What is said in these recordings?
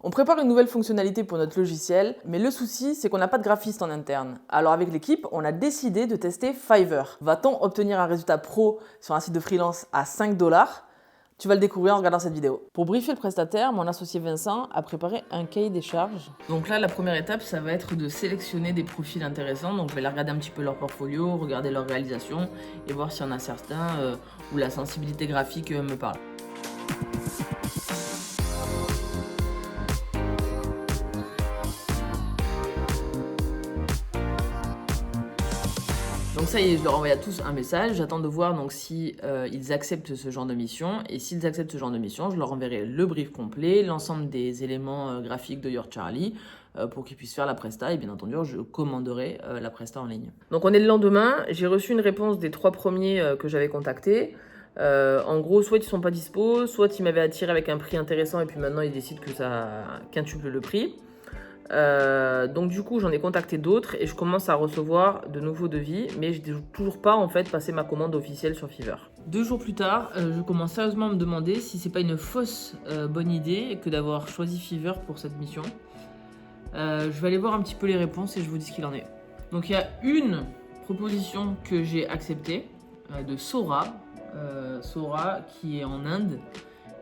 On prépare une nouvelle fonctionnalité pour notre logiciel, mais le souci, c'est qu'on n'a pas de graphiste en interne. Alors avec l'équipe, on a décidé de tester Fiverr. Va-t-on obtenir un résultat pro sur un site de freelance à 5 $? Tu vas le découvrir en regardant cette vidéo. Pour briefer le prestataire, mon associé Vincent a préparé un cahier des charges. Donc là, la première étape, ça va être de sélectionner des profils intéressants. Donc je vais aller regarder un petit peu leur portfolio, regarder leur réalisation et voir s'il y en a certains où la sensibilité graphique me parle. Donc ça y est, je leur envoie à tous un message. J'attends de voir donc si ils acceptent ce genre de mission. Et s'ils acceptent ce genre de mission, je leur enverrai le brief complet, l'ensemble des éléments graphiques de Your Charlie pour qu'ils puissent faire la presta. Et bien entendu, je commanderai la presta en ligne. Donc on est le lendemain. J'ai reçu une réponse des 3 premiers que j'avais contactés. En gros, soit ils sont pas dispo, soit ils m'avaient attiré avec un prix intéressant et puis maintenant ils décident que ça quintuple le prix. Donc du coup j'en ai contacté d'autres et je commence à recevoir de nouveaux devis, mais je n'ai toujours pas en fait passé ma commande officielle sur Fiverr. 2 jours plus tard, je commence sérieusement à me demander si c'est pas une fausse bonne idée que d'avoir choisi Fiverr pour cette mission. Je vais aller voir un petit peu les réponses et je vous dis ce qu'il en est. Donc il y a une proposition que j'ai acceptée de Sora, Sora qui est en Inde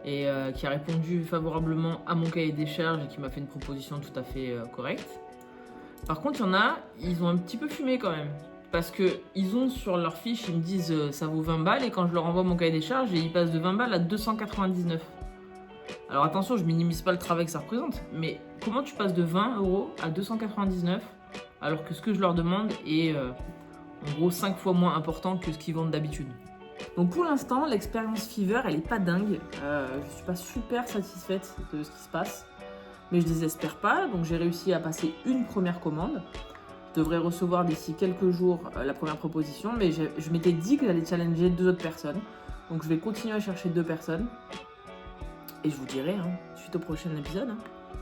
et qui a répondu favorablement à mon cahier des charges et qui m'a fait une proposition tout à fait correcte. Par contre, il y en a, ils ont un petit peu fumé quand même. Parce qu'ils ont sur leur fiche, ils me disent ça vaut 20 balles et quand je leur envoie mon cahier des charges, ils passent de 20 balles à 299. Alors attention, je minimise pas le travail que ça représente, mais comment tu passes de 20 € à 299 alors que ce que je leur demande est en gros 5 fois moins important que ce qu'ils vendent d'habitude. Donc pour l'instant, l'expérience Fiverr, elle est pas dingue. Je suis pas super satisfaite de ce qui se passe, mais je désespère pas. Donc j'ai réussi à passer une première commande. Je devrais recevoir d'ici quelques jours la première proposition, mais je m'étais dit que j'allais challenger 2 autres personnes. Donc je vais continuer à chercher 2 personnes. Et je vous dirai, suite au prochain épisode.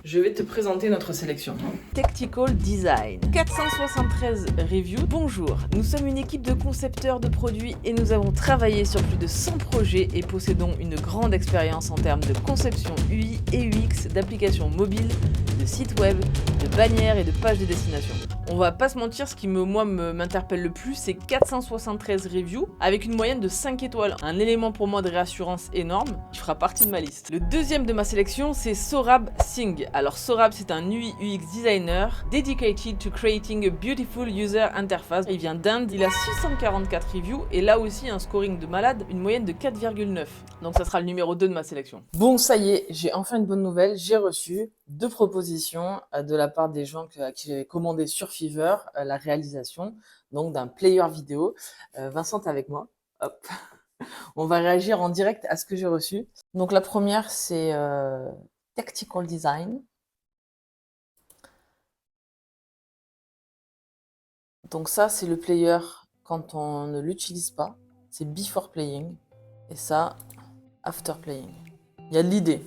Je vais te présenter notre sélection. Tactical Design. 473 reviews. Bonjour, nous sommes une équipe de concepteurs de produits et nous avons travaillé sur plus de 100 projets et possédons une grande expérience en termes de conception UI et UX, d'applications mobiles, de sites web, de bannières et de pages de destination. On va pas se mentir, ce qui m'interpelle le plus, c'est 473 reviews avec une moyenne de 5 étoiles. Un élément pour moi de réassurance énorme qui fera partie de ma liste. Le deuxième de ma sélection, c'est Sorab Singh. Alors Sorab, c'est un UI UX designer dedicated to creating a beautiful user interface. Il vient d'Inde, il a 644 reviews et là aussi un scoring de malade, une moyenne de 4,9. Donc ça sera le numéro 2 de ma sélection. Bon, ça y est, j'ai enfin une bonne nouvelle, j'ai reçu 2 propositions de la part des gens à qui j'avais commandé sur Fiverr la réalisation donc d'un player vidéo. Vincent est avec moi. Hop. On va réagir en direct à ce que j'ai reçu. Donc la première, c'est Tactical Design. Donc ça, c'est le player quand on ne l'utilise pas. C'est before playing. Et ça, after playing. Il y a de l'idée.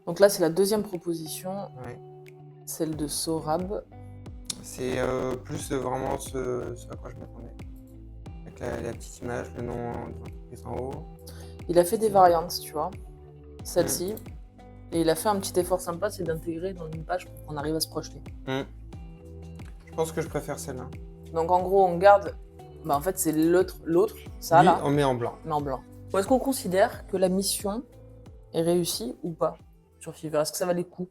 Donc là, c'est la deuxième proposition. Ouais. Celle de Sorab. C'est plus vraiment ce à quoi je m'attendais. Avec la petite image, le nom de l'entreprise en haut. Il a fait des variantes, tu vois. Celle-ci. Et il a fait un petit effort sympa, c'est d'intégrer dans une page pour qu'on arrive à se projeter. Je pense que je préfère celle-là. Donc en gros, on garde... en fait, c'est l'autre, ça Lui, là, on met en blanc. mais en blanc. Ou est-ce qu'on considère que la mission est réussie ou pas sur Fiverr? Est-ce que ça valait le coup?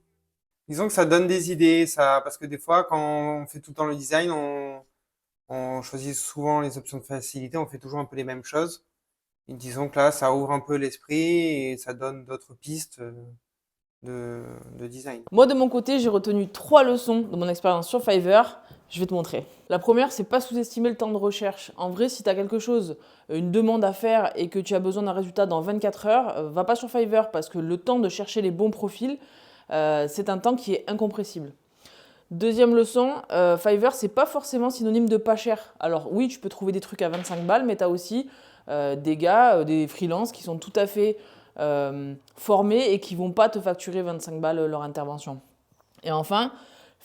Disons que ça donne des idées, parce que des fois, quand on fait tout le temps le design, on choisit souvent les options de facilité, on fait toujours un peu les mêmes choses. Et disons que là, ça ouvre un peu l'esprit et ça donne d'autres pistes de design. Moi, de mon côté, j'ai retenu 3 leçons de mon expérience sur Fiverr. Je vais te montrer. La première, c'est pas sous-estimer le temps de recherche. En vrai, si tu as quelque chose, une demande à faire et que tu as besoin d'un résultat dans 24 heures, va pas sur Fiverr parce que le temps de chercher les bons profils, c'est un temps qui est incompressible. Deuxième leçon, Fiverr, c'est pas forcément synonyme de pas cher. Alors oui, tu peux trouver des trucs à 25 balles, mais tu as aussi des gars, des freelances qui sont tout à fait formés et qui vont pas te facturer 25 balles leur intervention. Et enfin,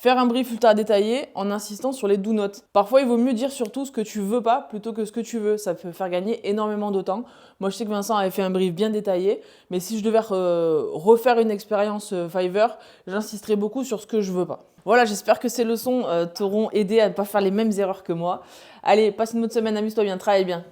Faire un brief ultra détaillé en insistant sur les do not. Parfois, il vaut mieux dire surtout ce que tu veux pas plutôt que ce que tu veux. Ça peut faire gagner énormément de temps. Moi, je sais que Vincent avait fait un brief bien détaillé, mais si je devais refaire une expérience Fiverr, j'insisterais beaucoup sur ce que je veux pas. Voilà, j'espère que ces leçons t'auront aidé à ne pas faire les mêmes erreurs que moi. Allez, passe une bonne semaine, amuse-toi bien, travaille bien.